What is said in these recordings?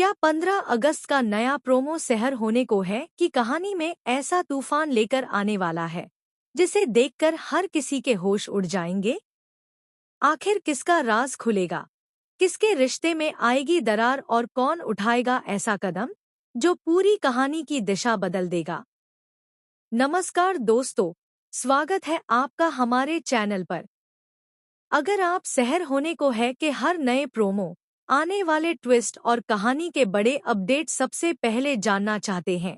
क्या 15 अगस्त का नया प्रोमो सहर होने को है कि कहानी में ऐसा तूफान लेकर आने वाला है जिसे देखकर हर किसी के होश उड़ जाएंगे। आखिर किसका राज खुलेगा, किसके रिश्ते में आएगी दरार और कौन उठाएगा ऐसा कदम जो पूरी कहानी की दिशा बदल देगा। नमस्कार दोस्तों, स्वागत है आपका हमारे चैनल पर। अगर आप सहर होने को है कि हर नए प्रोमो, आने वाले ट्विस्ट और कहानी के बड़े अपडेट सबसे पहले जानना चाहते हैं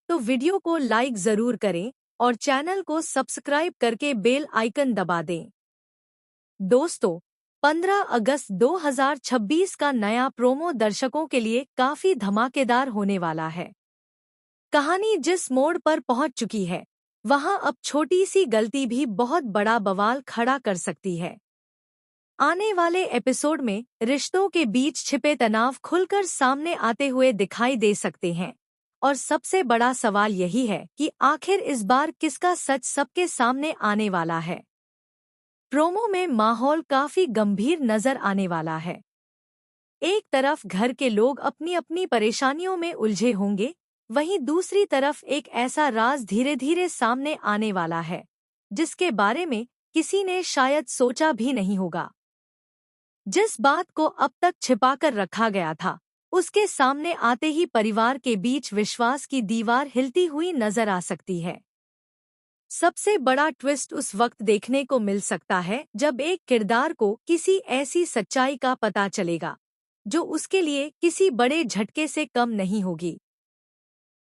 तो वीडियो को लाइक जरूर करें और चैनल को सब्सक्राइब करके बेल आइकन दबा दें। दोस्तों, 15 अगस्त 2026 का नया प्रोमो दर्शकों के लिए काफी धमाकेदार होने वाला है। कहानी जिस मोड़ पर पहुंच चुकी है वहां अब छोटी सी गलती भी बहुत बड़ा बवाल खड़ा कर सकती है। आने वाले एपिसोड में रिश्तों के बीच छिपे तनाव खुलकर सामने आते हुए दिखाई दे सकते हैं और सबसे बड़ा सवाल यही है कि आखिर इस बार किसका सच सबके सामने आने वाला है। प्रोमो में माहौल काफी गंभीर नजर आने वाला है। एक तरफ घर के लोग अपनी अपनी परेशानियों में उलझे होंगे, वहीं दूसरी तरफ एक ऐसा राज धीरे धीरे सामने आने वाला है जिसके बारे में किसी ने शायद सोचा भी नहीं होगा। जिस बात को अब तक छिपाकर रखा गया था उसके सामने आते ही परिवार के बीच विश्वास की दीवार हिलती हुई नजर आ सकती है। सबसे बड़ा ट्विस्ट उस वक्त देखने को मिल सकता है जब एक किरदार को किसी ऐसी सच्चाई का पता चलेगा जो उसके लिए किसी बड़े झटके से कम नहीं होगी।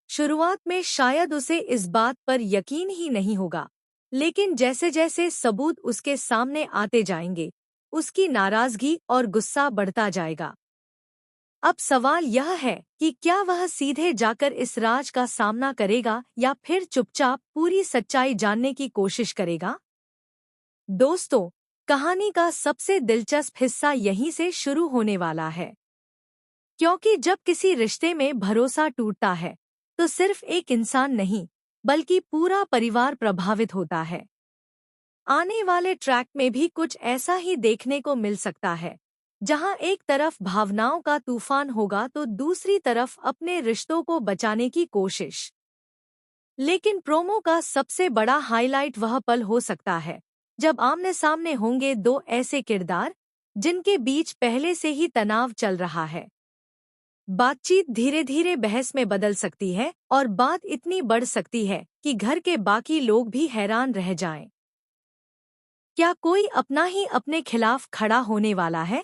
शुरुआत में शायद उसे इस बात पर यकीन ही नहीं होगा, लेकिन जैसे जैसे सबूत उसके सामने आते जाएंगे उसकी नाराजगी और गुस्सा बढ़ता जाएगा। अब सवाल यह है कि क्या वह सीधे जाकर इस राज का सामना करेगा या फिर चुपचाप पूरी सच्चाई जानने की कोशिश करेगा। दोस्तों, कहानी का सबसे दिलचस्प हिस्सा यहीं से शुरू होने वाला है, क्योंकि जब किसी रिश्ते में भरोसा टूटता है तो सिर्फ एक इंसान नहीं बल्कि पूरा परिवार प्रभावित होता है। आने वाले ट्रैक में भी कुछ ऐसा ही देखने को मिल सकता है, जहां एक तरफ भावनाओं का तूफान होगा तो दूसरी तरफ अपने रिश्तों को बचाने की कोशिश। लेकिन प्रोमो का सबसे बड़ा हाइलाइट वह पल हो सकता है जब आमने सामने होंगे दो ऐसे किरदार जिनके बीच पहले से ही तनाव चल रहा है। बातचीत धीरे धीरे बहस में बदल सकती है और बात इतनी बढ़ सकती है कि घर के बाकी लोग भी हैरान रह जाएं। क्या कोई अपना ही अपने खिलाफ खड़ा होने वाला है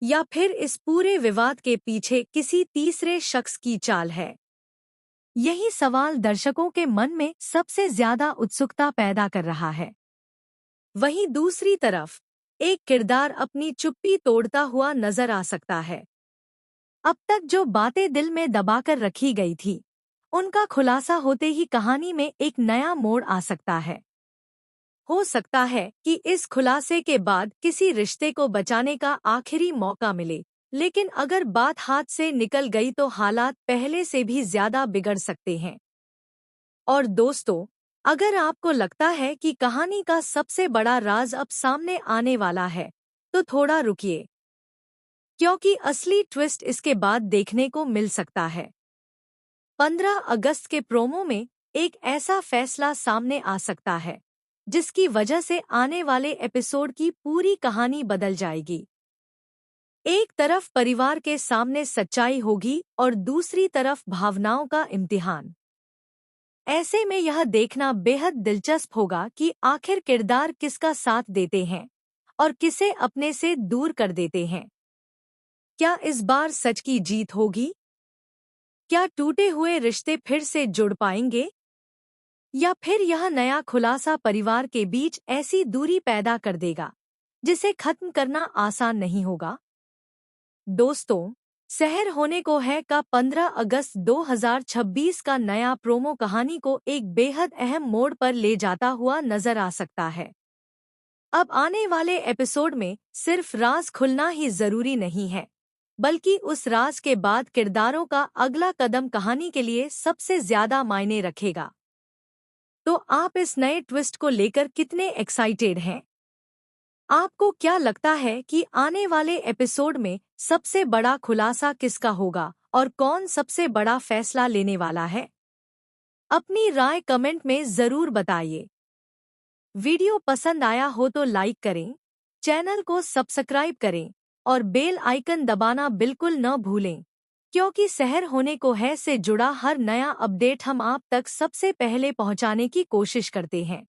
या फिर इस पूरे विवाद के पीछे किसी तीसरे शख्स की चाल है? यही सवाल दर्शकों के मन में सबसे ज्यादा उत्सुकता पैदा कर रहा है। वहीं दूसरी तरफ एक किरदार अपनी चुप्पी तोड़ता हुआ नजर आ सकता है। अब तक जो बातें दिल में दबाकर रखी गई थी उनका खुलासा होते ही कहानी में एक नया मोड़ आ सकता है। हो सकता है कि इस खुलासे के बाद किसी रिश्ते को बचाने का आखिरी मौका मिले, लेकिन अगर बात हाथ से निकल गई तो हालात पहले से भी ज्यादा बिगड़ सकते हैं। और दोस्तों, अगर आपको लगता है कि कहानी का सबसे बड़ा राज अब सामने आने वाला है तो थोड़ा रुकिए, क्योंकि असली ट्विस्ट इसके बाद देखने को मिल सकता है। 15 अगस्त के प्रोमो में एक ऐसा फैसला सामने आ सकता है जिसकी वजह से आने वाले एपिसोड की पूरी कहानी बदल जाएगी। एक तरफ परिवार के सामने सच्चाई होगी और दूसरी तरफ भावनाओं का इम्तिहान। ऐसे में यह देखना बेहद दिलचस्प होगा कि आखिर किरदार किसका साथ देते हैं और किसे अपने से दूर कर देते हैं। क्या इस बार सच की जीत होगी? क्या टूटे हुए रिश्ते फिर से जुड़ पाएंगे या फिर यह नया खुलासा परिवार के बीच ऐसी दूरी पैदा कर देगा जिसे खत्म करना आसान नहीं होगा। दोस्तों, सहर होने को है का 15 अगस्त 2026 का नया प्रोमो कहानी को एक बेहद अहम मोड़ पर ले जाता हुआ नजर आ सकता है। अब आने वाले एपिसोड में सिर्फ राज खुलना ही जरूरी नहीं है, बल्कि उस राज के बाद किरदारों का अगला कदम कहानी के लिए सबसे ज्यादा मायने रखेगा। तो आप इस नए ट्विस्ट को लेकर कितने एक्साइटेड हैं? आपको क्या लगता है कि आने वाले एपिसोड में सबसे बड़ा खुलासा किसका होगा और कौन सबसे बड़ा फैसला लेने वाला है? अपनी राय कमेंट में जरूर बताइए। वीडियो पसंद आया हो तो लाइक करें, चैनल को सब्सक्राइब करें और बेल आइकन दबाना बिल्कुल न भूलें, क्योंकि शहर होने को है से जुड़ा हर नया अपडेट हम आप तक सबसे पहले पहुंचाने की कोशिश करते हैं।